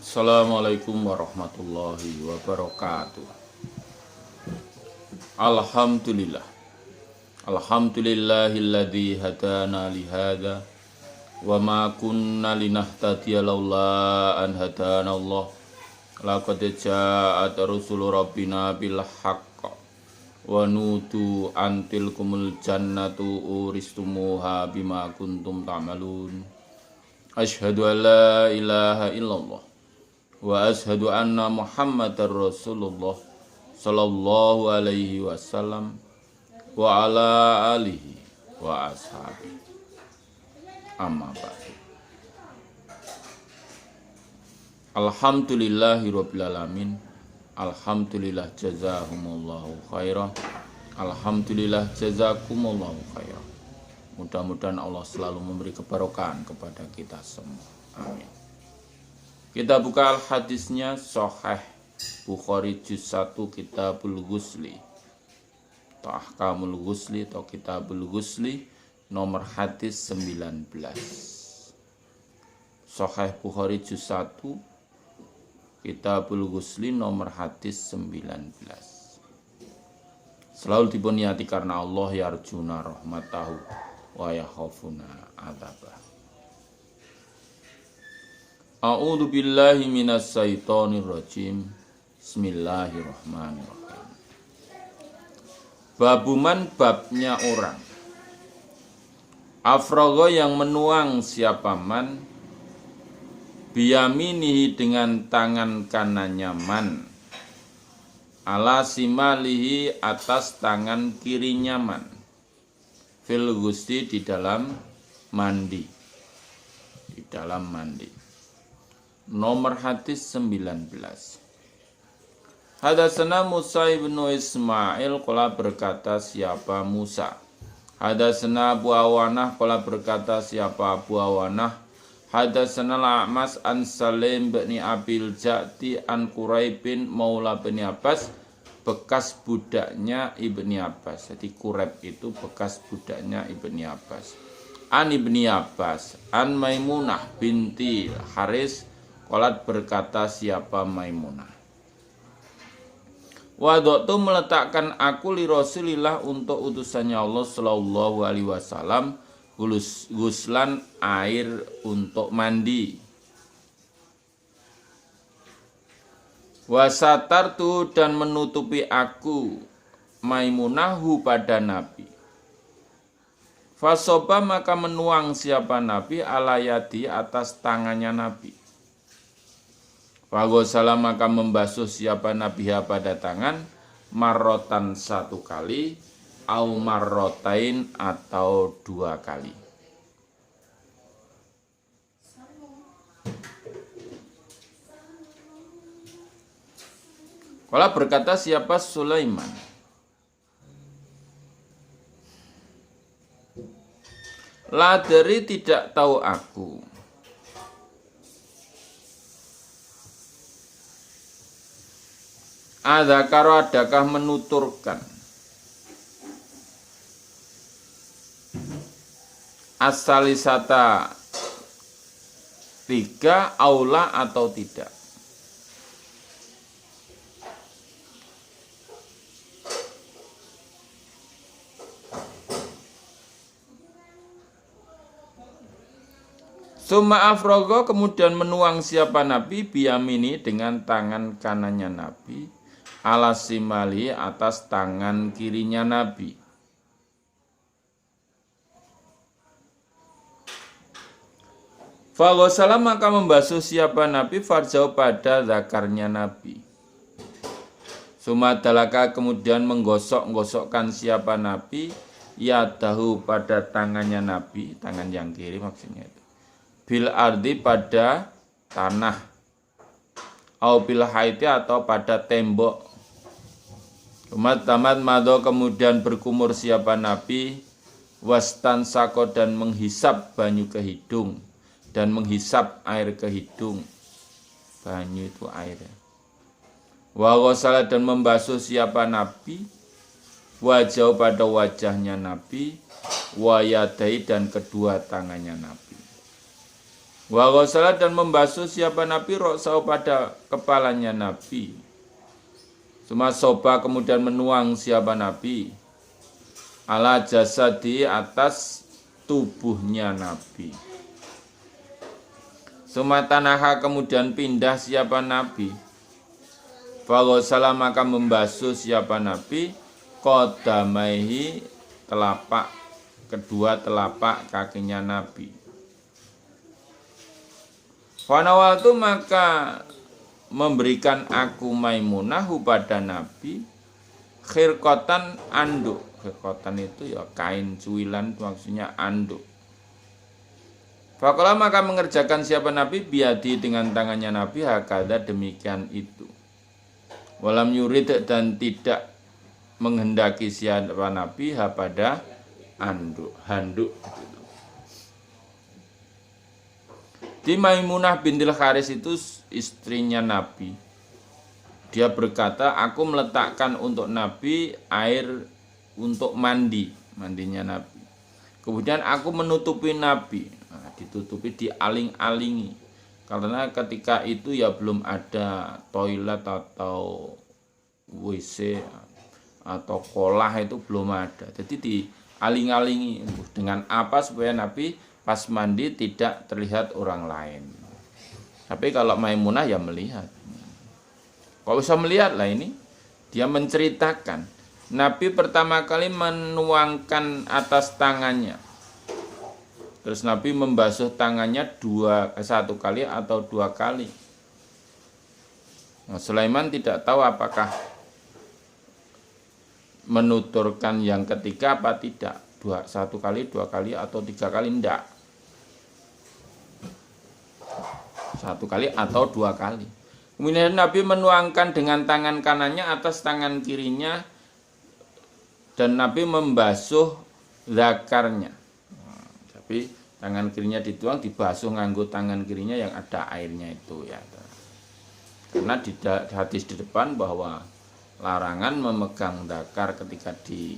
Assalamualaikum warahmatullahi wabarakatuh. Alhamdulillah. Alhamdulillahilladzi hadana lihada wa ma kunna linahtadiya laula an hadana Allah. Laqad ja'at rusulu rabbina bil haqq wa nutu antil kumul jannatu uristumuha bima kuntum ta'malun. Asyhadu an la ilaha illallah wa asyhadu anna Muhammadar Rasulullah sallallahu alaihi wasallam wa ala alihi wa ashabihi. Amma ba'du. Alhamdulillahirabbil alamin. Alhamdulillah jazakumullahu khairan. Alhamdulillah jazakumullahu khairan. Mudah-mudahan Allah selalu memberi keberkahan kepada kita semua. Amin. Kita buka al-hadisnya Sahih Bukhari juz 1 Kitabul Ghusli atau Ahkamul Ghusli atau Kitabul Ghusli nomor hadis 19. Sahih Bukhari juz 1 Kitabul Ghusli nomor hadis 19. Selalu dibunyati karena Allah yarjuna rahmatahu wa yakhafuna adzabah. A'udzu billahi minas syaitonir rajim. Bismillahirrahmanirrahim. Babuman babnya orang. Afrogo yang menuang siapa man biyaminihi dengan tangan kanannya man ala simalihi atas tangan kirinya man fil ghusli di dalam mandi. Nomor hadis 19. Hadatsana Musa ibn Ismail qala berkata siapa Musa. Hadatsana Abu Awanah qala berkata siapa Abu Awanah. Hadatsana Al-A'mas an Salim bin Abil Ja'ti an Quraib bin Maula bin Abbas, bekas budaknya Ibni Abbas. Jadi Quraib itu bekas budaknya Ibni Abbas. An Ibni Abbas, an Maimunah binti Haris, qalat berkata siapa Maimunah. Wadoktu meletakkan aku li Rasulillah untuk utusannya Allah sallallahu alaihi wasallam guslan air untuk mandi. Wasatartu dan menutupi aku Maimunahu pada Nabi. Fasoba maka menuang siapa Nabi alayati atas tangannya Nabi. Fagosala maka membasuh siapa Nabi pada tangan marrotan satu kali au marrotain atau dua kali. Kalau berkata siapa Sulaiman. Laderi tidak tahu aku. Adzakaro adakah menuturkan asalisata 3 aula atau tidak. Summa afrogo kemudian menuang siapa Nabi biyamini dengan tangan kanannya Nabi ala simali atas tangan kirinya Nabi. Faghosala maka membasuh siapa Nabi farjau pada zakarnya Nabi. Sumadalaka kemudian menggosok-gosokkan siapa Nabi yadahu pada tangannya Nabi, tangan yang kiri maksudnya itu. Bil ardi pada tanah. Au bil haiti atau pada tembok. Umat tamat mado kemudian berkumur siapa Nabi wastan sako dan menghisap banyu ke hidung dan menghisap air ke hidung. Banyu itu air. Wa ghasala dan membasuh siapa Nabi wajah pada wajahnya Nabi wa yadai dan kedua tangannya Nabi. Wa ghasala dan membasuh siapa Nabi ra'sahu pada kepalanya Nabi. Sumasoba kemudian menuang siapa Nabi ala jasadi atas tubuhnya Nabi. Sumatanaha kemudian pindah siapa Nabi. Fa ghasala maka membasuh siapa Nabi qadamaihi kedua telapak kakinya Nabi. Fanawaltu maka memberikan aku Maimunahu pada Nabi khirqatan anduk. Khirqatan itu ya kain cuilan, maksudnya anduk. Faqala maka mengerjakan siapa Nabi biadi dengan tangannya Nabi hakada demikian itu. Walam yurid dan tidak menghendaki siapa Nabi pada handuk. Di Maimunah bintil Haris itu istrinya Nabi. Dia berkata, aku meletakkan untuk Nabi air untuk mandinya Nabi. Kemudian aku menutupi Nabi, ditutupi dialing-alingi. Karena ketika itu ya belum ada toilet atau WC atau kolah, itu belum ada. Jadi dialing-alingi dengan apa supaya Nabi pas mandi tidak terlihat orang lain. Tapi kalau Maimunah ya melihat. Kok bisa melihat lah ini? Dia menceritakan Nabi pertama kali menuangkan atas tangannya. Terus Nabi membasuh tangannya satu kali atau dua kali. Nah, Sulaiman tidak tahu apakah menuturkan yang ketiga apa tidak. Satu kali, dua kali, atau tiga kali, enggak. Satu kali atau dua kali. Kemudian Nabi menuangkan dengan tangan kanannya atas tangan kirinya, dan Nabi membasuh zakarnya. Tapi tangan kirinya dituang, dibasuh nganggo tangan kirinya yang ada airnya itu ya. Karena di hadis di depan bahwa larangan memegang zakar ketika di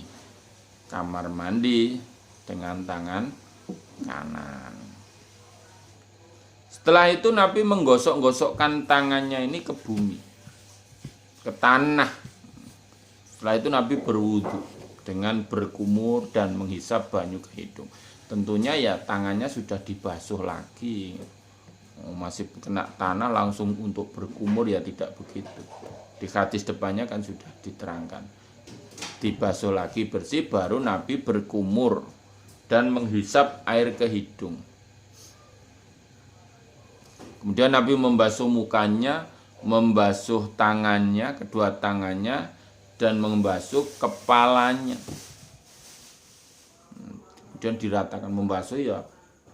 kamar mandi dengan tangan kanan. Setelah itu Nabi menggosok-gosokkan tangannya ini ke bumi, ke tanah. Setelah itu Nabi berwudu dengan berkumur dan menghisap banyu ke hidung. Tentunya ya tangannya sudah dibasuh lagi. Masih kena tanah langsung untuk berkumur ya tidak begitu. Di hadis depannya kan sudah diterangkan. Dibasuh lagi bersih, baru Nabi berkumur dan menghisap air ke hidung. Kemudian Nabi membasuh mukanya, membasuh tangannya, kedua tangannya, dan membasuh kepalanya. Kemudian diratakan, membasuh ya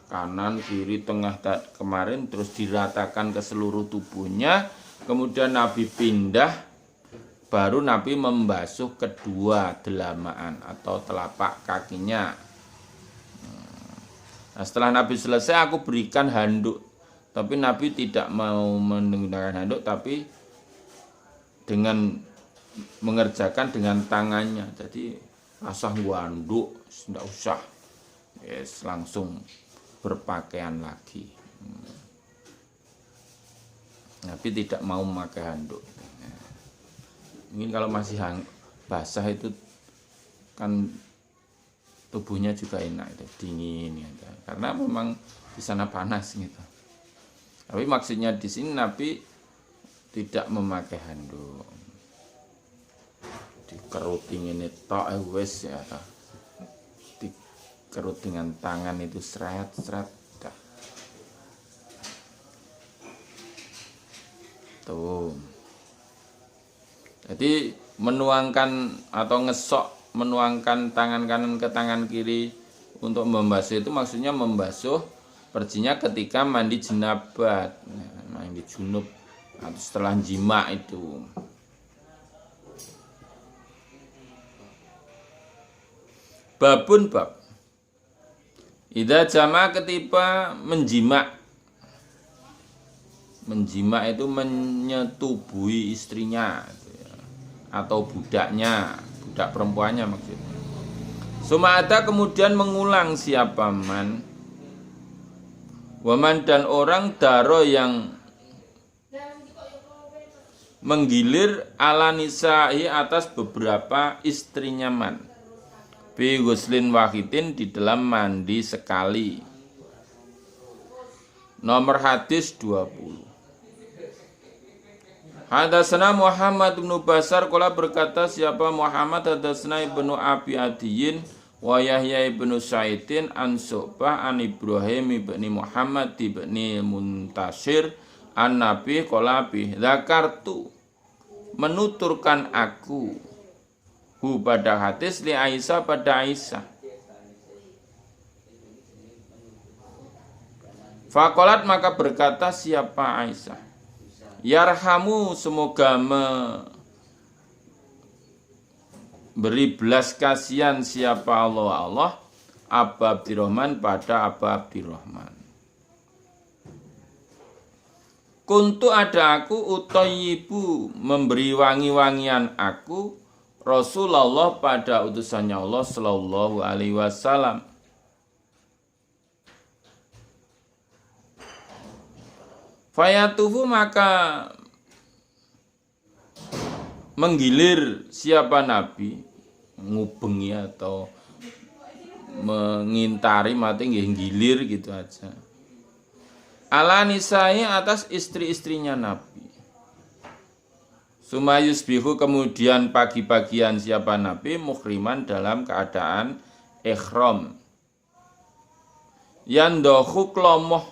kanan, kiri, tengah, kemarin, terus diratakan ke seluruh tubuhnya. Kemudian Nabi pindah, baru Nabi membasuh kedua delamaan atau telapak kakinya. Nah, setelah Nabi selesai, aku berikan handuk. Tapi Nabi tidak mau menggunakan handuk, tapi dengan mengerjakan dengan tangannya. Jadi asah handuk, tidak usah. Yes, langsung berpakaian lagi. Nabi tidak mau memakai handuk. Mungkin kalau masih basah itu kan tubuhnya juga enak, itu dingin gitu. Karena memang di sana panas gitu. Tapi maksudnya di sini Nabi tidak memakai handuk. Dikeruting ini tok wis ya. Dikerut dengan tangan itu seret-seret. Tuh. Jadi menuangkan atau menuangkan tangan kanan ke tangan kiri untuk membasuh itu maksudnya membasuh percinya ketika mandi jenabat, mandi junub atau setelah jima itu. Babun bab. Idza jama ketika menjima. Menjima itu menyetubuhi istrinya atau budaknya, budak perempuannya maksudnya. Suma'ata kemudian mengulang siapa man Waman dan orang daro yang menggilir ala nisa'i atas beberapa istrinya man. Bi ghuslin wahidin di dalam mandi sekali. Nomor hadis 20. Hadatsana Muhammad bin Basar qala berkata siapa Muhammad hadatsana Ibnu Abi Adiyin wa Yahya ibnu Sa'idin an Su'bah an Ibrahim ibni Muhammad ibni Muntasir an Nabi qala bi zakartu menuturkan aku hu pada hadis li Aisyah pada Aisyah. Faqalat maka berkata siapa Aisyah, yarhamu semoga beri belas kasihan siapa Allah Aba Abdirrahman pada Aba Abdirrahman. Kuntu ada aku utayibu memberi wangi-wangian aku Rasulullah pada utusannya Allah sallallahu alaihi wasallam. Fayatufu maka menggilir siapa Nabi ngubengi atau mengintari mati nggih gilir gitu aja. Ala nisai atas istri-istrinya Nabi. Sumayus bihu kemudian pagi-pagian siapa Nabi muhriman dalam keadaan ihram. Yandohu klomoh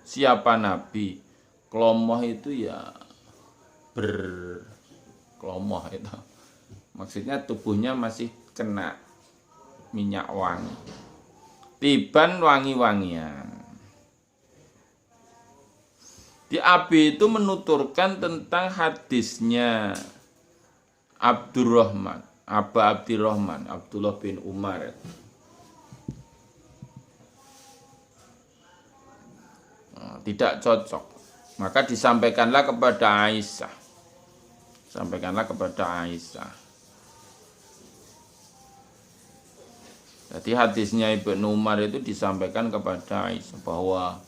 siapa Nabi. Klomoh itu ya berklomoh itu. Maksudnya tubuhnya masih kena minyak wangi. Tiban wangi-wangian. Di Abi itu menuturkan tentang hadisnya Abdurrahman, Aba Abdirrahman, Abdullah bin Umar. Tidak cocok. Maka disampaikanlah kepada Aisyah. Sampaikanlah kepada Aisyah. Jadi hadisnya Ibnu Umar itu disampaikan kepada Aisyah bahwa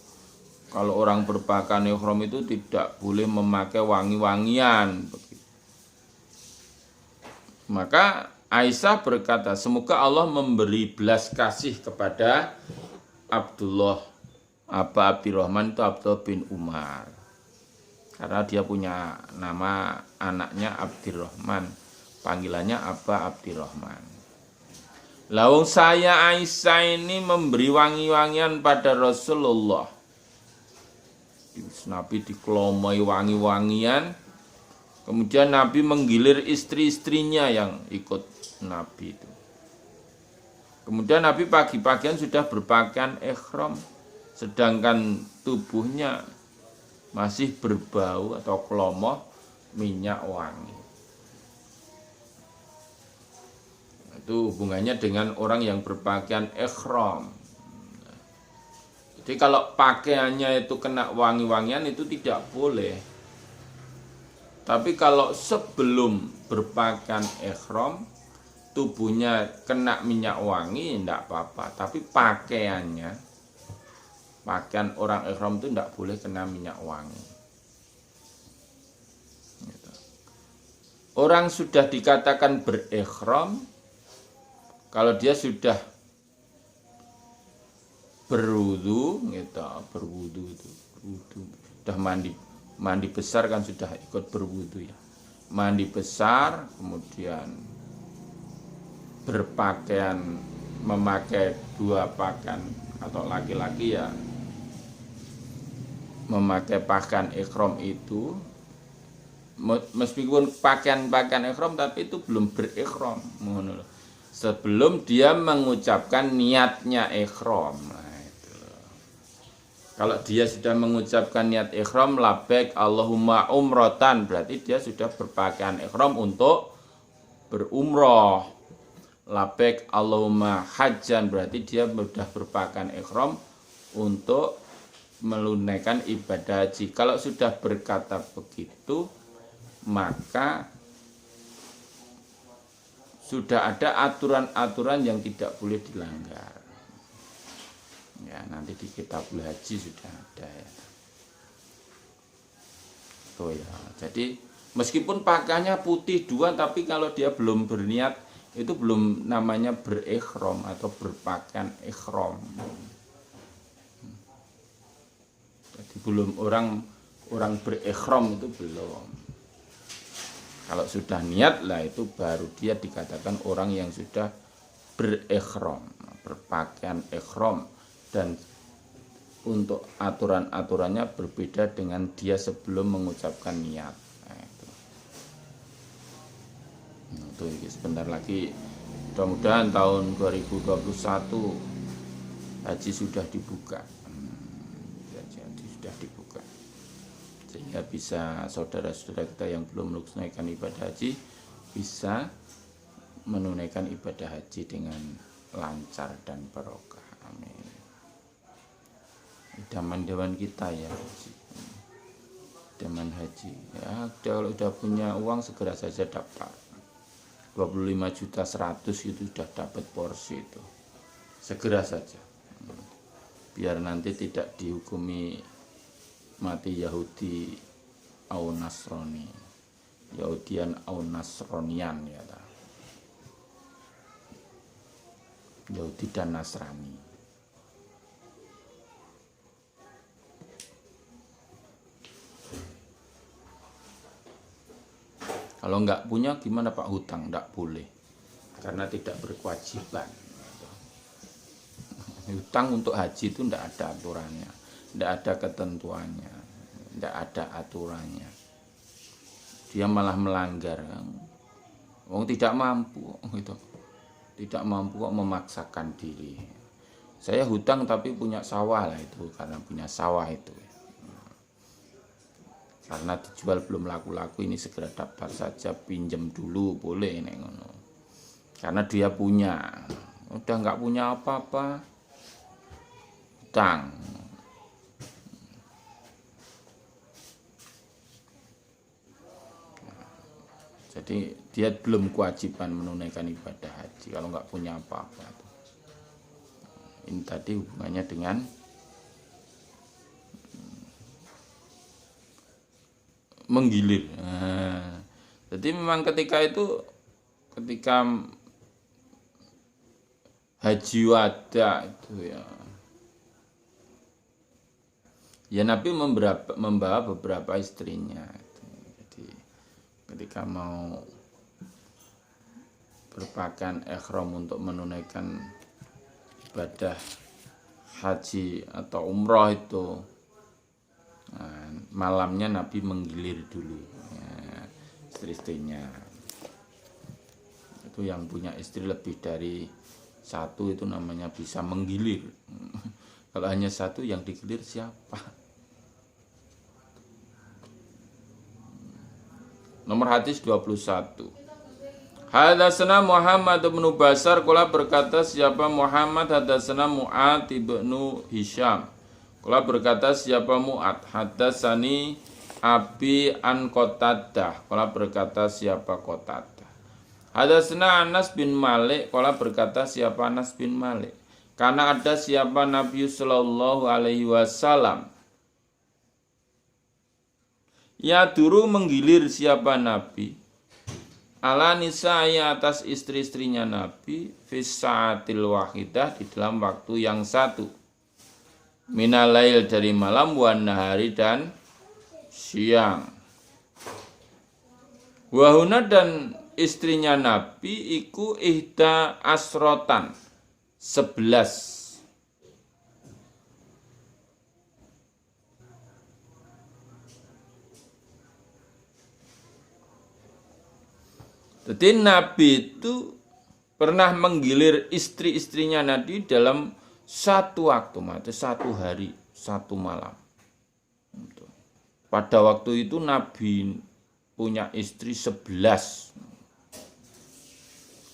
kalau orang berpakaian ihram itu tidak boleh memakai wangi-wangian. Maka Aisyah berkata, semoga Allah memberi belas kasih kepada Abdullah Aba Abdirrahman itu Abdullah bin Umar. Karena dia punya nama anaknya Abdirrahman, panggilannya Aba Abdirrahman. Lawung saya Aisyah ini memberi wangi-wangian pada Rasulullah. Nabi dikelomai wangi-wangian. Kemudian Nabi menggilir istri-istrinya yang ikut Nabi itu. Kemudian Nabi pagi-pagian sudah berpakaian ihram, sedangkan tubuhnya masih berbau atau klomoh minyak wangi. Itu hubungannya dengan orang yang berpakaian ihram. Jadi kalau pakaiannya itu kena wangi-wangian itu tidak boleh. Tapi kalau sebelum berpakaian ihram tubuhnya kena minyak wangi tidak apa-apa. Tapi pakaian orang ihram itu tidak boleh kena minyak wangi. Orang sudah dikatakan berihram kalau dia sudah berwudu, sudah mandi besar kan sudah ikut berwudu ya. Mandi besar, kemudian berpakaian memakai dua pakaian atau laki-laki ya memakai pakaian ihram itu meskipun pakaian ihram tapi itu belum berihram sebelum dia mengucapkan niatnya ihram. Nah, itu. Kalau dia sudah mengucapkan niat ihram labbaik Allahumma umratan berarti dia sudah berpakaian ihram untuk berumrah. Labbaik Allahumma hajjan berarti dia sudah berpakaian ihram untuk menunaikan ibadah haji. Kalau sudah berkata begitu, maka sudah ada aturan-aturan yang tidak boleh dilanggar. Ya, nanti di Kitabul Haji sudah ada ya. Tuh ya. Jadi meskipun pakaiannya putih dua, tapi kalau dia belum berniat itu belum namanya berikhram atau berpakaian ikhram. Jadi belum orang berikhram itu belum. Kalau sudah niat lah itu baru dia dikatakan orang yang sudah berikhram, berpakaian ikhram, dan untuk aturan-aturannya berbeda dengan dia sebelum mengucapkan niat. Nah, itu sebentar lagi, mudah-mudahan tahun 2021 haji sudah dibuka. Jadi sudah dibuka. Sehingga bisa saudara-saudara kita yang belum menunaikan ibadah haji bisa menunaikan ibadah haji dengan lancar dan barokah. Amin. Idaman-idaman kita ya haji. Idaman haji. Ya, kalau udah punya uang segera saja daftar. 25 juta 100 itu sudah dapat porsi itu. Segera saja. Biar nanti tidak dihukumi mati Yahudi au Nasrani, Yahudian au Nasronian ya ta. Yahudi dan Nasrani. Kalau nggak punya gimana Pak, hutang nggak boleh karena tidak berkewajiban. Hutang untuk haji itu nggak ada aturannya. Tidak ada ketentuannya, tidak ada aturannya. Dia malah melanggar, wong tidak mampu, gitu. Tidak mampu kok memaksakan diri. Saya hutang tapi punya sawah lah itu, karena punya sawah itu. Karena dijual belum laku-laku, ini segera daftar saja, pinjam dulu boleh nek ngono. Karena dia punya, udah nggak punya apa-apa, hutang. Jadi dia belum kewajiban menunaikan ibadah haji kalau nggak punya apa-apa. Ini tadi hubungannya dengan menggilir. Nah, jadi memang ketika haji wada itu ya Nabi membawa beberapa istrinya. Ketika mau berpakaian ihram untuk menunaikan ibadah haji atau umroh itu, nah, malamnya Nabi menggilir dulu ya, istri-istrinya. Itu yang punya istri lebih dari satu itu namanya bisa menggilir. Kalau hanya satu yang digilir siapa? Nomor hadis 21. Hadatsana Muhammad bin Basar qala berkata siapa Muhammad, hadatsana Mu'ad bin Hisham. Qala berkata siapa Mu'ad, hadatsani Abi an Qatadah. Qala berkata siapa Qatadah. Hadatsana Anas bin Malik. Qala berkata siapa Anas bin Malik. Karena ada siapa Nabi sallallahu alaihi wasallam, ya duru menggilir siapa Nabi ala nisa'i atas istri-istrinya Nabi fisaatil wahidah di dalam waktu yang satu, minalail dari malam, wan nahari dan siang. Wahuna dan istrinya Nabi iku ihda asrotan 11. Jadi Nabi itu pernah menggilir istri-istrinya Nabi dalam satu waktu, satu hari, satu malam. Pada waktu itu Nabi punya istri 11.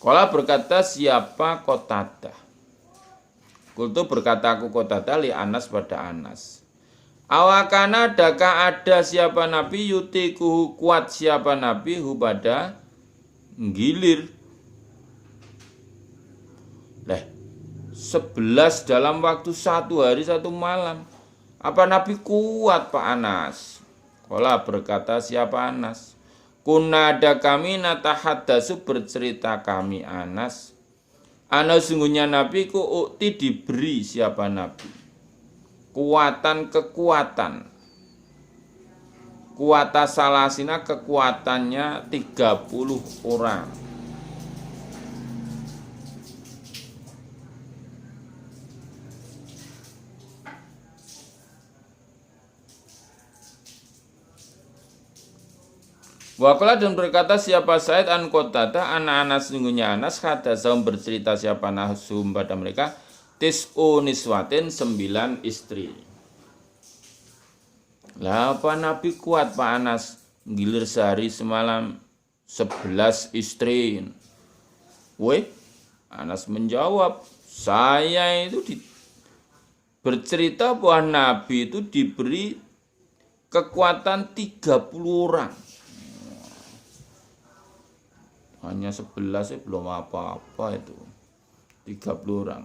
Qala berkata siapa Qatadah. Kultu berkata aku Qatadah li Anas pada Anas. Awakana adakah ada siapa Nabi yutiku kuat siapa Nabi pada gilir. 11 dalam waktu 1 hari 1 malam. Apa Nabi kuat Pak Anas? Qala berkata siapa Anas? Kunna ada kami natahaddasu bercerita kami Anas. Sungguhnya Nabi ku ukti diberi siapa Nabi? Kekuatan. Kuwata salasina kekuatannya 30 orang. Waqala dan berkata siapa Said an Qatadah anak sungguhnya Anas hadasahum bercerita siapa nahsum pada mereka tis'u niswatin 9 istri. Lah apa Nabi kuat Pak Anas gilir sehari semalam 11 istri. Weh, Anas menjawab, saya itu bercerita bahwa Nabi itu diberi kekuatan 30 orang. Hanya 11 belum apa-apa itu. 30 orang.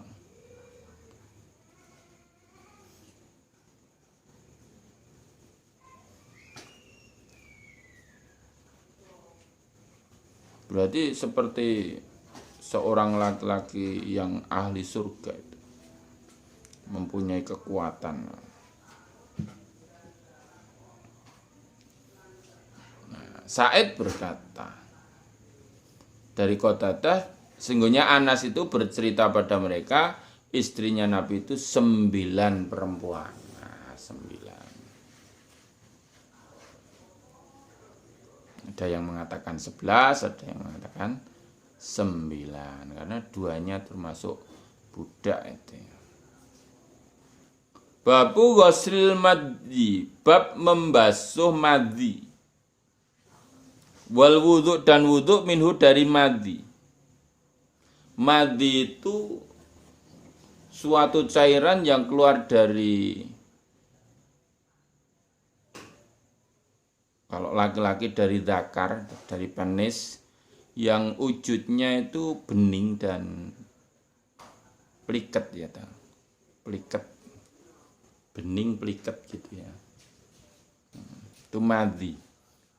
Berarti seperti seorang laki-laki yang ahli surga itu. Mempunyai kekuatan. Nah, Sa'id berkata, dari Qatadah, sesungguhnya Anas itu bercerita pada mereka, istrinya Nabi itu 9 perempuan. Nah, 9. Ada yang mengatakan 11, ada yang mengatakan 9. Karena duanya termasuk budak itu. Babu ghuslil madhi, bab membasuh madhi. Wal wudhu dan wudhu minhu dari madhi. Madhi itu suatu cairan yang keluar dari, kalau laki-laki dari zakar, dari penis, yang wujudnya itu bening dan pliket ya, pliket, bening pliket gitu ya. Itu madhi.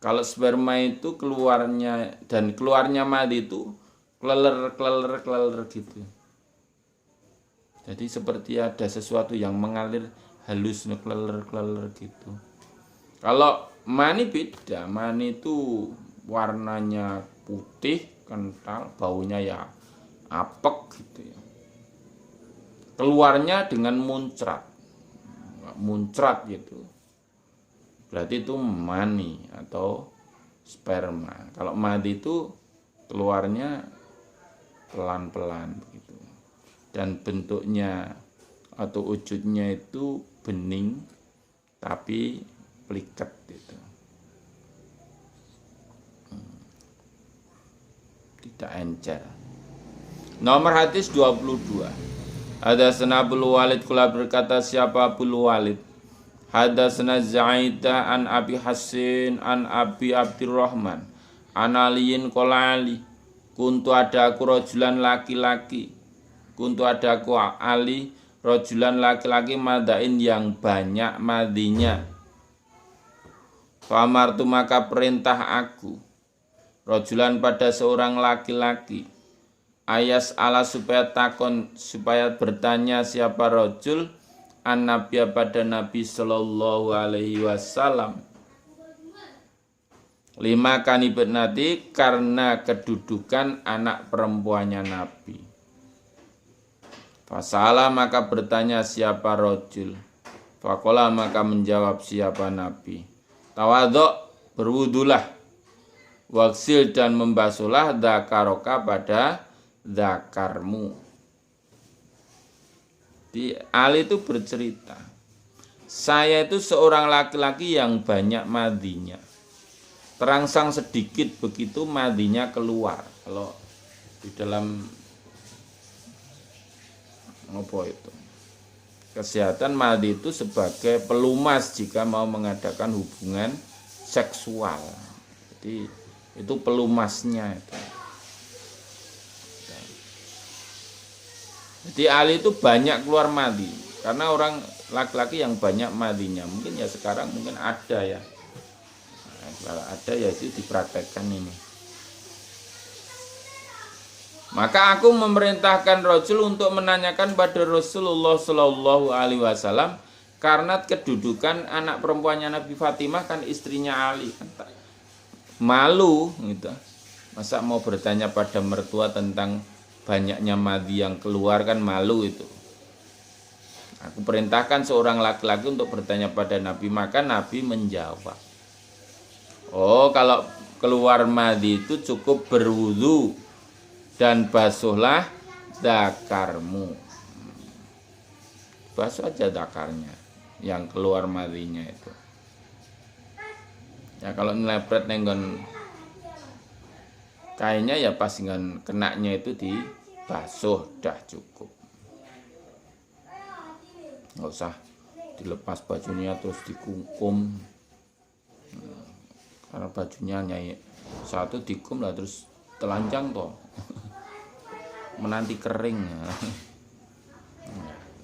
Kalau sperma itu keluarnya madhi itu kleler gitu. Jadi seperti ada sesuatu yang mengalir halus kleler gitu. Kalau mani beda, mani itu warnanya putih, kental, baunya ya apek gitu ya. Keluarnya dengan muncrat gitu. Berarti itu mani atau sperma. Kalau madhi itu keluarnya pelan-pelan begitu. Dan bentuknya atau wujudnya itu bening tapi pliket gitu. Tidak encer. Nomor hadis 22. Hadatsana Abdul Walid kula berkata siapa Abdul Walid? Hadatsana Zaidah an Abi Hasin an Abi Abdurrahman an Aliyin qala Ali kuntu ada aku rajulan laki-laki kuntu ada aku Ali rajulan laki-laki madain yang banyak madinya. Famartu maka perintah aku rajulan pada seorang laki-laki ayas ala supaya bertanya siapa rajul an nabiya pada Nabi sallallahu alaihi wasallam. 5 kanibernati karena kedudukan anak perempuannya Nabi. Fasalah maka bertanya siapa rajul. Faqala maka menjawab siapa Nabi. Tawadhu berwudulah. Waksil dan membasuhlah dzakaroka pada zakarmu. Di Ali itu bercerita, saya itu seorang laki-laki yang banyak madinya. Terangsang sedikit begitu madinya keluar. Kalau di dalam apa itu? Kesehatan madi itu sebagai pelumas jika mau mengadakan hubungan seksual. Jadi itu pelumasnya itu. Jadi Ali itu banyak keluar madi karena orang laki-laki yang banyak madinya. Mungkin ya sekarang mungkin ada ya. Nah, kalau ada ya itu dipraktekkan ini. Maka aku memerintahkan Rajul untuk menanyakan pada Rasulullah Shallallahu Alaihi Wasallam karena kedudukan anak perempuannya Nabi Fatimah kan istrinya Ali kan malu gitu. Masa mau bertanya pada mertua tentang banyaknya madi yang keluar kan malu itu. Aku perintahkan seorang laki-laki untuk bertanya pada Nabi, maka Nabi menjawab. Oh, kalau keluar madi itu cukup berwudu dan basuhlah dakarmu. Basuh aja dakarnya yang keluar madinya itu. Ya kalau ngelepret nenggon kainnya ya pas dengan kenanya itu dibasuh dah cukup. Nggak usah dilepas bajunya terus dikungkum. Karena bajunya nyai satu dikum lah terus telanjang toh. Menanti kering.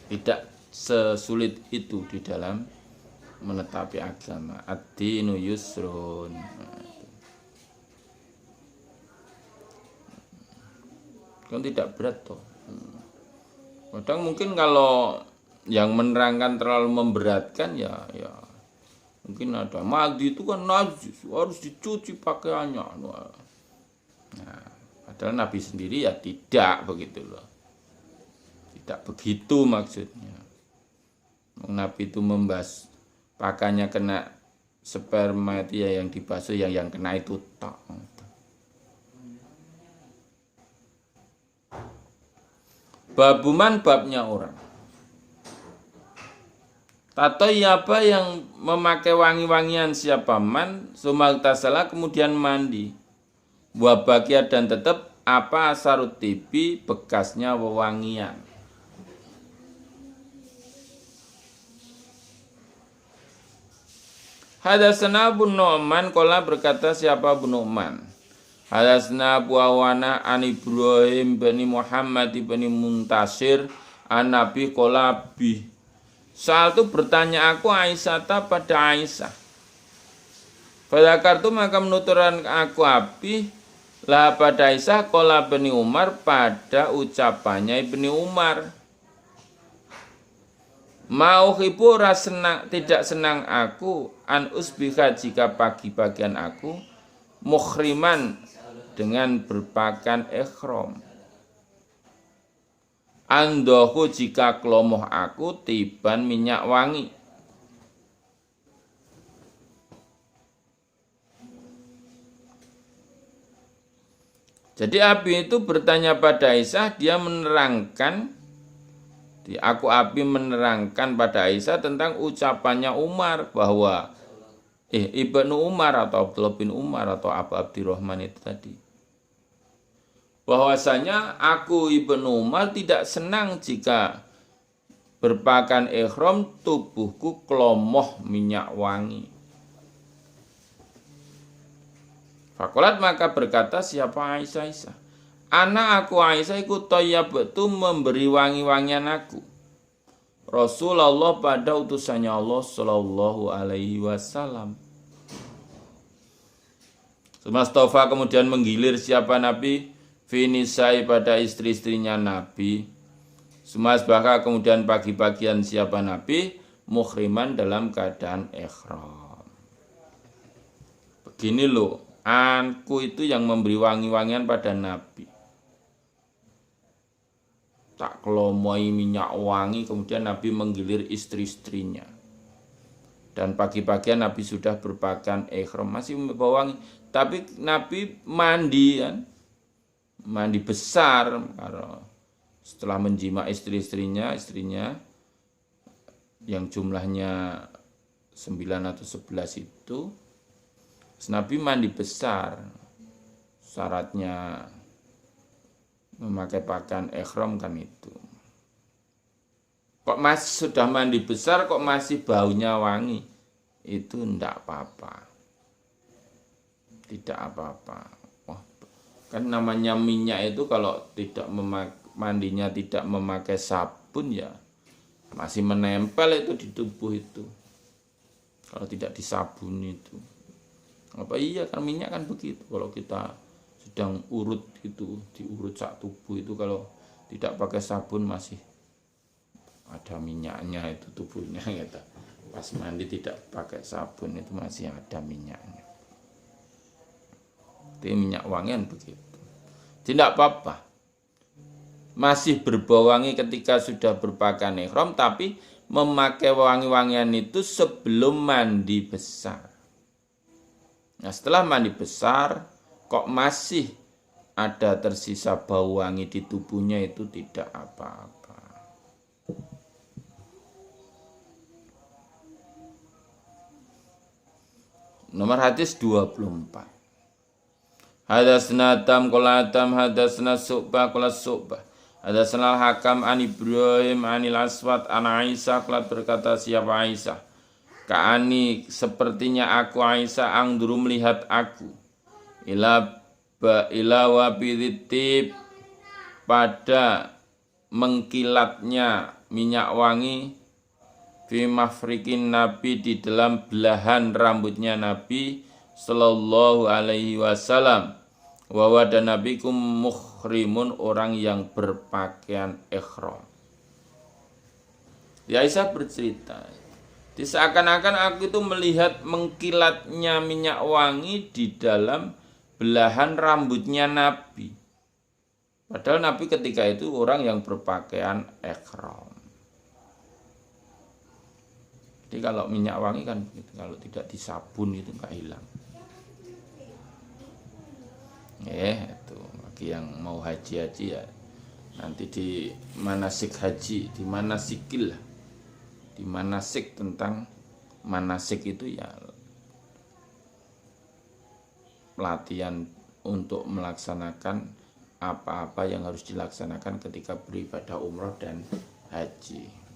Tidak sesulit itu di dalam menetapi agama. Ad-dinu yusrun. Kan tidak berat toh. Kadang mungkin kalau yang menerangkan terlalu memberatkan ya mungkin ada madi itu kan najis harus dicuci pakaiannya. Nah, padahal Nabi sendiri ya tidak begitu loh. Tidak begitu maksudnya. Nabi itu membahas pakaiannya kena sperma itu ya yang dibasuh yang kena itu tak. Babuman babnya orang. Tato apa yang memakai wangi-wangian siapa man sumaktasala kemudian mandi. Wabakia dan tetap apa asarut tibi bekasnya wewangian. Hadasana Abu Nu'man kola berkata siapa Abu Nu'man. Hadasna Abu Awana an Ibrahim bin Muhammad bin Muntasir an Nabi Qolabi. Saat itu bertanya aku Aisyah pada Aisyah. Pada kartu maka menuturkan aku api lah pada Aisyah Qola bin Umar pada ucapannya Ibni Umar. Mau hibu senang tidak senang aku an usbiha jika pagi-pagian aku mukhriman dengan berpakaian ihram. Andohu jika kelomoh aku tiban minyak wangi. Jadi Abi itu bertanya pada Aisyah, dia menerangkan, Abi menerangkan pada Aisyah tentang ucapannya Umar bahwa Ibnu Umar atau Abdullah bin Umar atau Abu Abdurrahman itu tadi. Bahwasanya aku Ibnu Umar tidak senang jika berpakaian ihram tubuhku kelomoh minyak wangi. Fakolat maka berkata siapa Aisyah? Anak aku Aisyah ikut toyabatu memberi wangi-wangian aku. Rasulullah pada utusannya Allah Shallallahu Alaihi Wasallam. Mustafa kemudian menggilir siapa Nabi finisai pada istri-istrinya Nabi. Sumasbaka kemudian pagi-pagian siapa Nabi mukhriman dalam keadaan ihram. Begini loh, anku itu yang memberi wangi-wangian pada Nabi. Tak kelomoi minyak wangi kemudian Nabi menggilir istri-istrinya. Dan pagi-pagian Nabi sudah berpakaian ihram masih membawa wangi. Tapi Nabi mandi kan. Mandi besar karena setelah menjima istrinya yang jumlahnya 9 atau 11 itu Nabi mandi besar. Syaratnya memakai pakaian ihram kan itu. Kok masih sudah mandi besar kok masih baunya wangi? Itu enggak apa-apa. Tidak apa-apa. Kan namanya minyak itu kalau tidak mandinya tidak memakai sabun ya masih menempel itu di tubuh itu. Kalau tidak disabuni itu. Apa iya kan minyak kan begitu. Kalau kita sedang urut itu, diurut sak tubuh itu kalau tidak pakai sabun masih ada minyaknya itu tubuhnya gitu. Pas mandi tidak pakai sabun itu masih ada minyaknya. Itu minyak wangian begitu. Tidak apa-apa. Masih berbau wangi ketika sudah berpakaian ihram, tapi memakai wangi-wangian itu sebelum mandi besar. Nah, setelah mandi besar kok masih ada tersisa bau wangi di tubuhnya itu tidak apa-apa. Nomor hadis 24. Hadatsna Tam qala Tam hadatsna Su'bah qala Su'bah. Hadatsna Al-Hakam an Ibrahim anil Aswad an Aisyah qala berkata siapa Aisyah. Ka'ani sepertinya aku Aisyah angduru melihat aku. Ila wabiditib pada mengkilatnya minyak wangi fi mafrikin Nabi di dalam belahan rambutnya Nabi sallallahu alaihi wasallam. Wa dan nabikum muhrimun orang yang berpakaian ihram. Aisyah bercerita, seakan-akan aku itu melihat mengkilatnya minyak wangi di dalam belahan rambutnya Nabi. Padahal Nabi ketika itu orang yang berpakaian ihram. Jadi kalau minyak wangi kan begitu, kalau tidak disabun itu nggak hilang. Itu bagi yang mau haji ya nanti di manasik haji, di manasikil lah, di manasik tentang manasik itu ya pelatihan untuk melaksanakan apa-apa yang harus dilaksanakan ketika beribadah umroh dan haji.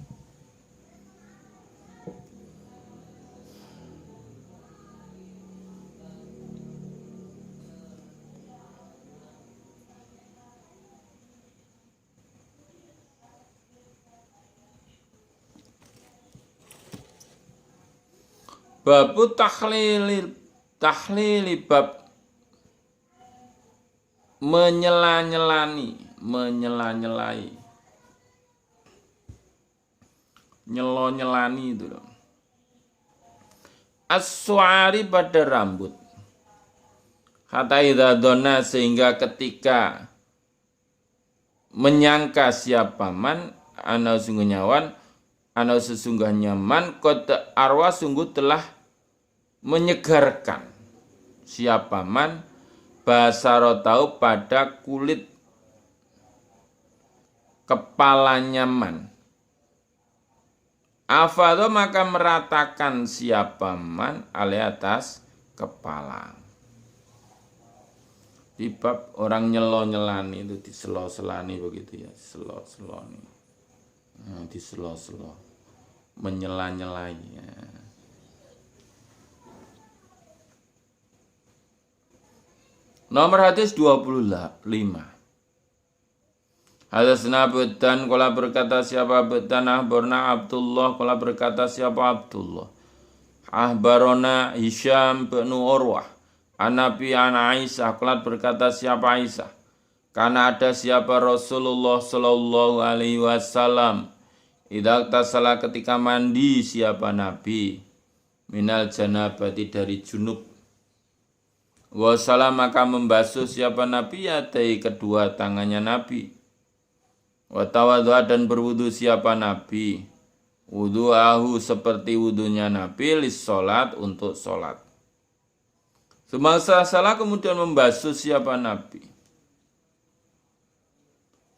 Babu tahlili bab menyela-nyelai nyelo-nyelani itu loh. As-su'ari pada rambut. Hatta idza donna sehingga ketika menyangka siapa man ana sesungguhnya man qad arwa sungguh telah menyegarkan siapa man basarotau pada kulit kepalanya man. Afadho maka meratakan siapa man alai atas kepala. Di bab orang nyelo-nyelani itu diselo-selani begitu ya, selo-seloni. Diselo-selo, menyela-nyelai ya. Nomor hadis 25. Hadatsna Abdan qala berkata siapa Abdan ahbarna Abdullah qala berkata siapa Abdullah. Ahbarona Hisham bin Urwah An-Nabi an Aisyah qala berkata siapa Aisyah. Karena ada siapa Rasulullah sallallahu alaihi wasallam idza tasala ketika mandi siapa Nabi minal janabati dari junub. Wassalam maka membasuh siapa Nabi yadai kedua tangannya Nabi. Watawadha dan berwudu siapa Nabi. Wudu'ahu seperti wudunya Nabi lis sholat untuk sholat. Semasa salah kemudian membasuh siapa Nabi.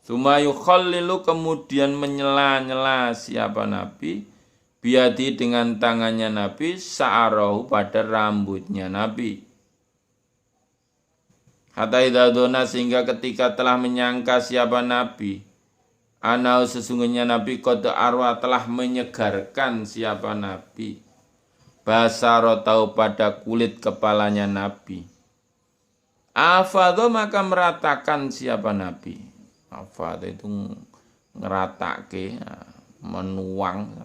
Sumayukhallilu kemudian menyela-nyela siapa Nabi. Biadi dengan tangannya Nabi sa'arahu pada rambutnya Nabi. Hatta idza dona sehingga ketika telah menyangka siapa Nabi anau sesungguhnya Nabi qad arwa telah menyegarkan siapa Nabi basarotau pada kulit kepalanya Nabi. Afadho maka meratakan siapa Nabi Afada itu ngeratake, menuang.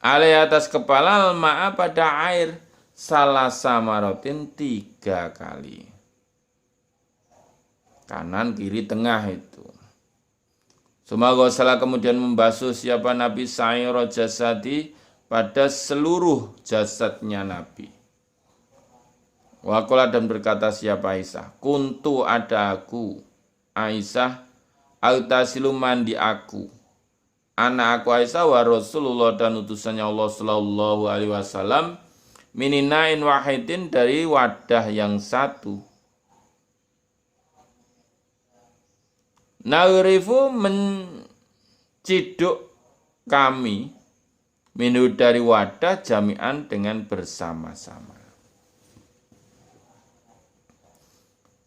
Alai atas kepala ma'a pada air salah samarotin 3 kali. Kanan, kiri, tengah itu. Summa salah kemudian membasuh siapa Nabi sa'ira jasadi pada seluruh jasadnya Nabi. Waqala dan berkata siapa Aisyah, kuntu ada aku, Aisyah, altasilu mandi aku. Anak aku Aisyah wa Rasulullah dan utusannya Allah sallallahu alaihi wasallam mininain wahidin dari wadah yang satu. Na'rifu menciduk kami minu dari wadah jami'an dengan bersama-sama.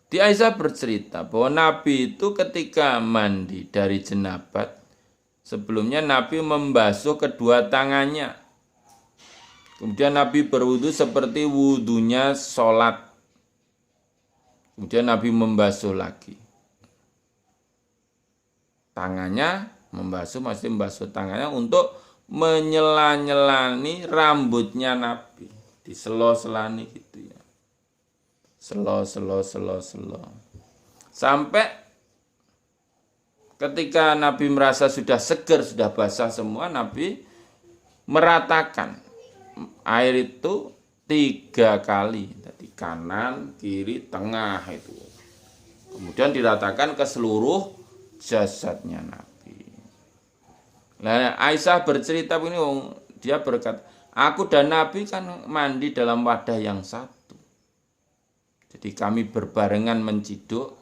Di Aisyah bercerita bahwa Nabi itu ketika mandi dari jenabat, sebelumnya Nabi membasuh kedua tangannya. Kemudian Nabi berwudu seperti wudunya sholat. Kemudian Nabi membasuh lagi. Tangannya membasuh, masih membasuh tangannya untuk menyela-nyelani rambutnya Nabi. Diselo-selani gitu ya. Selo. Sampai ketika Nabi merasa sudah seger, sudah basah semua, Nabi meratakan air itu 3 kali. Jadi kanan, kiri, tengah itu. Kemudian diratakan ke seluruh jasadnya Nabi. Nah, Aisyah bercerita begini, dia berkata, aku dan Nabi kan mandi dalam wadah yang satu. Jadi kami berbarengan menciduk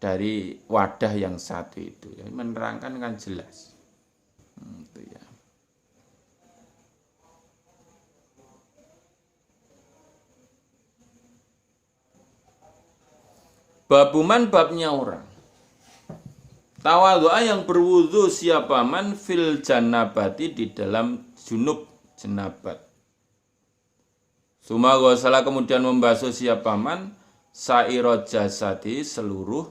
dari wadah yang satu itu. Jadi menerangkan kan jelas. Itu ya. Babuman babnya orang. Tawadhu'a yang berwudu siapa man fil janabati di dalam junub jenabat. Suma ghusala kemudian membasuh siapa man sa'ira jasadi seluruh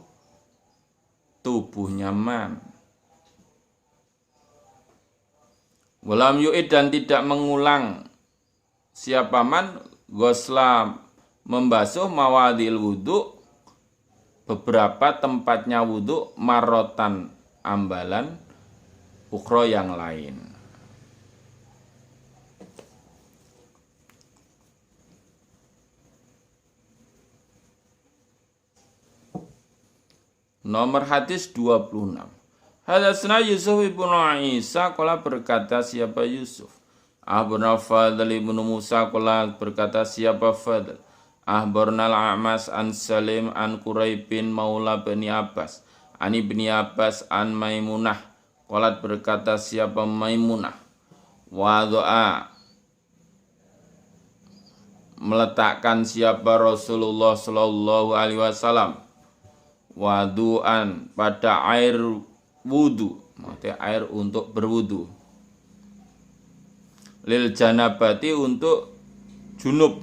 tubuhnya man. Walam yu'id dan tidak mengulang siapa man ghusla membasuh mawadil wudu beberapa tempatnya wudu marotan ambalan ukhra yang lain. Nomor hadis 26. Hadatsana Yusuf ibnu Isa qala berkata siapa Yusuf. Ahbarna Fadl ibnu Musa qala berkata siapa Fadl. Ahbarna al-A'mas an Salim an Quraibin maula Bani Abbas. An Ibni Abbas an Maimunah qala berkata siapa Maimunah. Wadu'a meletakkan siapa Rasulullah sallallahu alaihi wasallam wadu'an pada air wudu, maksudnya air untuk berwudu. Lil janabati untuk junub.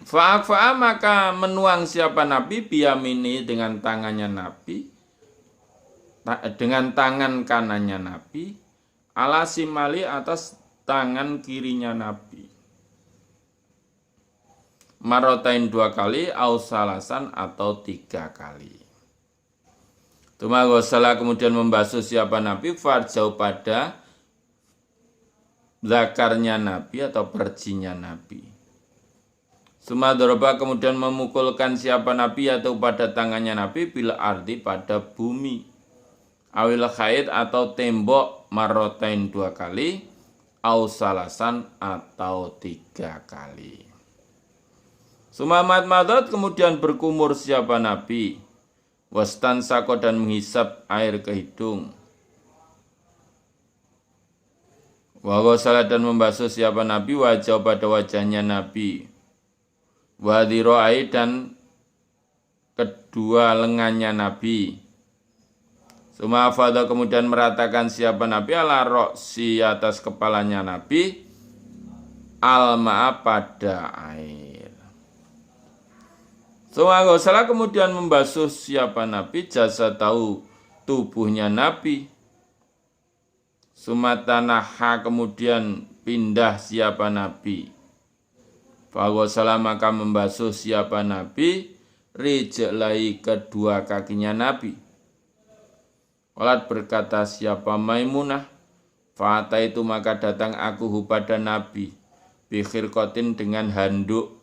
Fa'afa'a maka menuang siapa Nabi biyamini dengan tangannya Nabi, dengan tangan kanannya Nabi, ala simali atas tangan kirinya Nabi. Marotain 2 kali, ausalasan atau 3 kali. Tuma ghusala kemudian membasuh siapa Nabi farjau pada zakarnya Nabi atau perjinya Nabi. Suma doroba kemudian memukulkan siapa Nabi atau pada tangannya Nabi bila ardi pada bumi. Awil khaid atau tembok marotain 2 kali, ausalasan atau 3 kali. Sumamat madot kemudian berkumur siapa Nabi. Wastan sako dan menghisap air ke hidung. Waghosala dan membasuh siapa Nabi wajah pada wajahnya Nabi. Wadhiro'ai dan kedua lengannya Nabi. Sumafadha kemudian meratakan siapa Nabi ala roksi atas kepalanya Nabi. Al-ma'a pada air. Salah kemudian membasuh siapa Nabi jasa tahu tubuhnya Nabi. Sumatanaha kemudian pindah siapa Nabi. Salah maka membasuh siapa Nabi rijlai kedua kakinya Nabi. Qalat berkata siapa Maimunah, fa'ata itu maka datang aku pada Nabi bikhirqatin dengan handuk.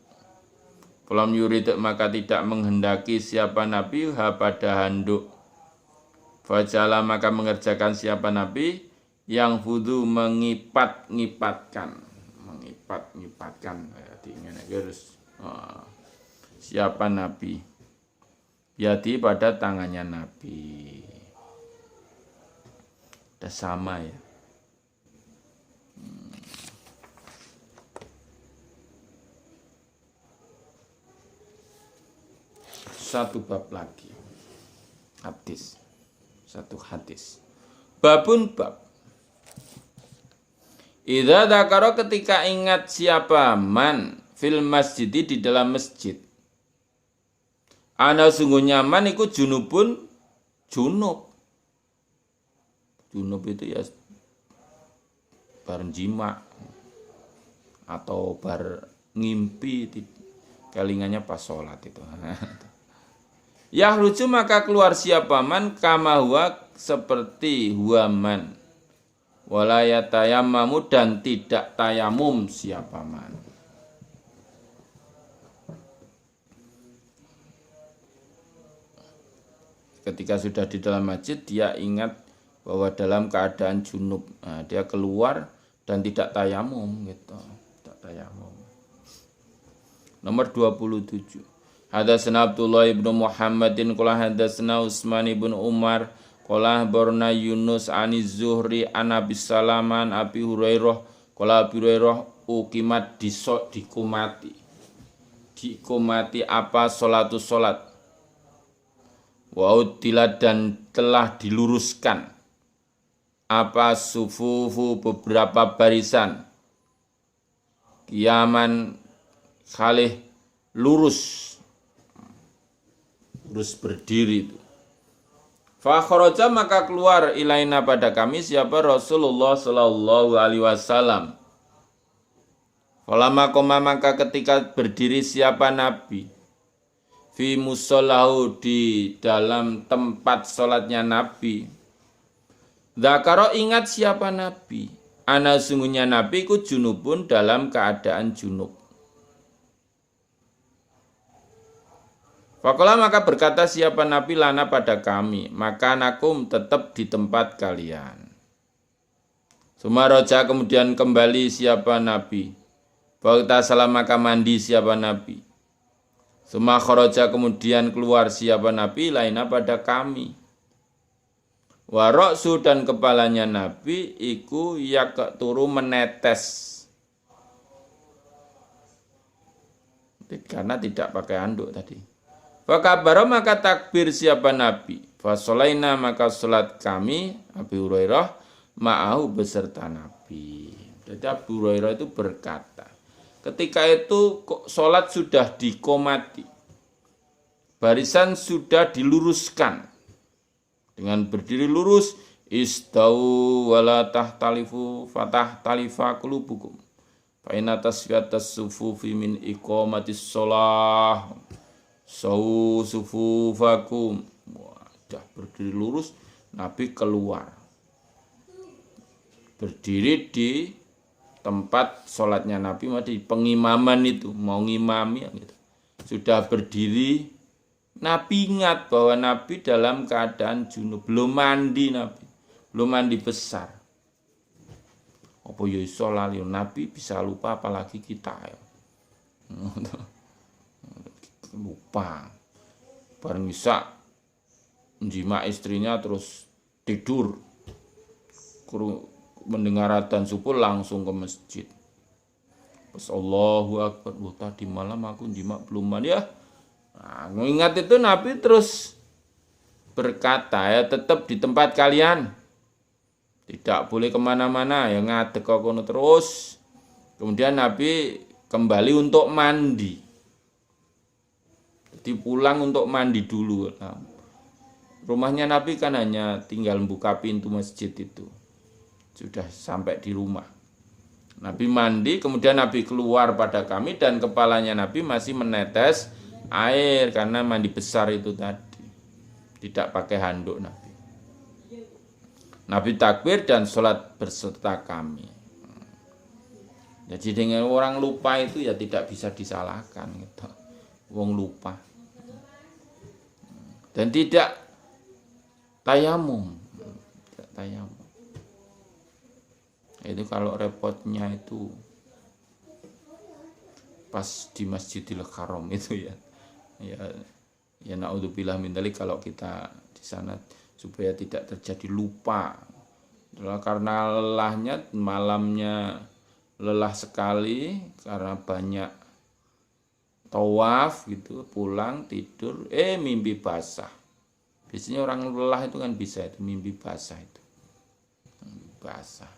Falam yurid maka tidak menghendaki siapa Nabi pada handuk. Fajala maka mengerjakan siapa Nabi yang fudu mengipat-ngipatkan siapa Nabi yadi pada tangannya Nabi. Udah sama ya. Satu bab lagi satu hadis babun bab idza dzakara ketika ingat siapa man fil masjidi di dalam masjid. Ana sungguhnya man iku junub itu ya bar jima atau bar ngimpi kelingannya pas sholat itu. Yahruju maka keluar siapa man kama huwa seperti huwa man. Wala yatayammamu dan tidak tayamum siapa man. Ketika sudah di dalam masjid dia ingat bahwa dalam keadaan junub. Nah, dia keluar dan tidak tayamum gitu. Tidak tayamum. Nomor 27. Hadatsana Abdullah ibnu Muhammadin qala hadatsana Utsman ibnu Umar qala barna Yunus aniz Zuhri an Abi Salaman Abi Hurairah qala Abi Hurairah uqimat dikumati apa sholatus sholat wa utilat dan telah diluruskan apa sufufu beberapa barisan kiaman khalih lurus berdiri itu. Fa kharaja maka keluar ilaina pada kami siapa Rasulullah sallallahu alaihi wasallam. Falamma qama maka ketika berdiri siapa Nabi fi musallahu di dalam tempat salatnya Nabi. Dzakara ingat siapa Nabi. Ana sungguhnya Nabi ku junubun dalam keadaan junub. Faqala maka berkata siapa Nabi lana pada kami, maka nakum tetap di tempat kalian. Sumaroja kemudian kembali siapa Nabi. Bauta salam maka mandi siapa Nabi. Sumakhoroja kemudian keluar siapa Nabi laina pada kami. Waroksu dan kepalanya Nabi iku yak turu menetes. Karena tidak pakai handuk tadi. Fakabara maka takbir siapa Nabi. Fasolaina maka sholat kami Abi Hurairah ma'ahu beserta Nabi. Jadi Abu Hurairah itu berkata, ketika itu sholat sudah dikomati, barisan sudah diluruskan dengan berdiri lurus. Istau wala tahtalifu fatah talifa qulubukum fa inna tasfiyatas sufufi min iqamatis sholah. Sufufakum. Sudah berdiri lurus, Nabi keluar. Berdiri di tempat sholatnya Nabi, di pengimaman itu, mau ngimami gitu. Sudah berdiri, Nabi ingat bahwa Nabi dalam keadaan junub, belum mandi Nabi, belum mandi besar. Apa ya iso lali Nabi bisa lupa apalagi kita ya. Lupa bareng bisa menjima istrinya terus tidur mendengar adzan subuh langsung ke masjid. Pas Allahu Akbar, tadi malam aku jima belum mandi ya. Nah, mengingat itu Nabi terus berkata ya tetap di tempat kalian, tidak boleh kemana-mana ya ngadek kono terus. Kemudian Nabi kembali untuk mandi. Jadi pulang untuk mandi dulu. Nah, rumahnya Nabi kan hanya tinggal buka pintu masjid itu. Sudah sampai di rumah. Nabi mandi, kemudian Nabi keluar pada kami dan kepalanya Nabi masih menetes air karena mandi besar itu tadi. Tidak pakai handuk Nabi. Nabi takbir dan sholat berserta kami. Jadi dengan orang lupa itu ya tidak bisa disalahkan gitu. Wong lupa. Dan tidak tayamum. Tidak tayamum. Itu kalau repotnya itu pas di Masjidil Haram itu ya. Ya naudzubillah min dzalik kalau kita di sana supaya tidak terjadi lupa. Karena lelahnya malamnya lelah sekali karena banyak tawaf gitu, pulang tidur mimpi basah. Biasanya orang lelah itu kan bisa itu mimpi basah itu. Mimpi basah.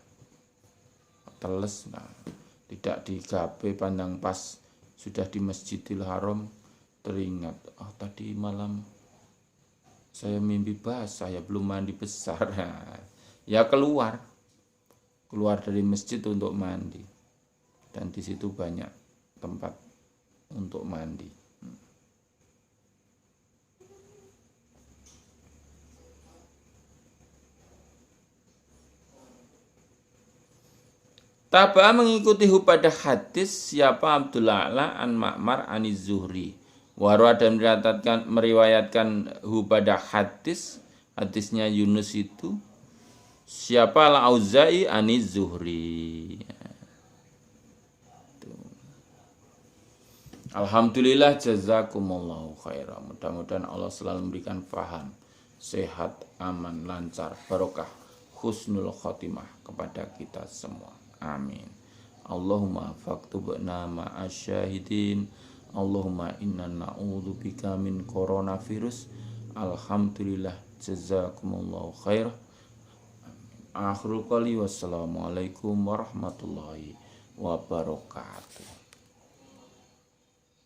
Teles nah, tidak digape pandang pas sudah di Masjidil Haram teringat tadi malam saya mimpi basah ya belum mandi besar. Ya keluar dari masjid untuk mandi dan di situ banyak tempat untuk mandi. Taba mengikuti pada hadis siapa Abdullah an Ma'mar aniz Zuhri. Warwa dan meriwayatkan pada hadisnya Yunus itu siapa Al-Auza'i aniz Zuhri. Alhamdulillah jazakumullahu khairan. Mudah-mudahan Allah selalu memberikan faham, sehat, aman, lancar, barokah, husnul khotimah kepada kita semua. Amin. Allahumma faktubna ma'asyahidin. Allahumma inna na'udzubika min coronavirus. Alhamdulillah jazakumullahu khairan. Akhirul qali wassalamualaikum warahmatullahi wabarakatuh.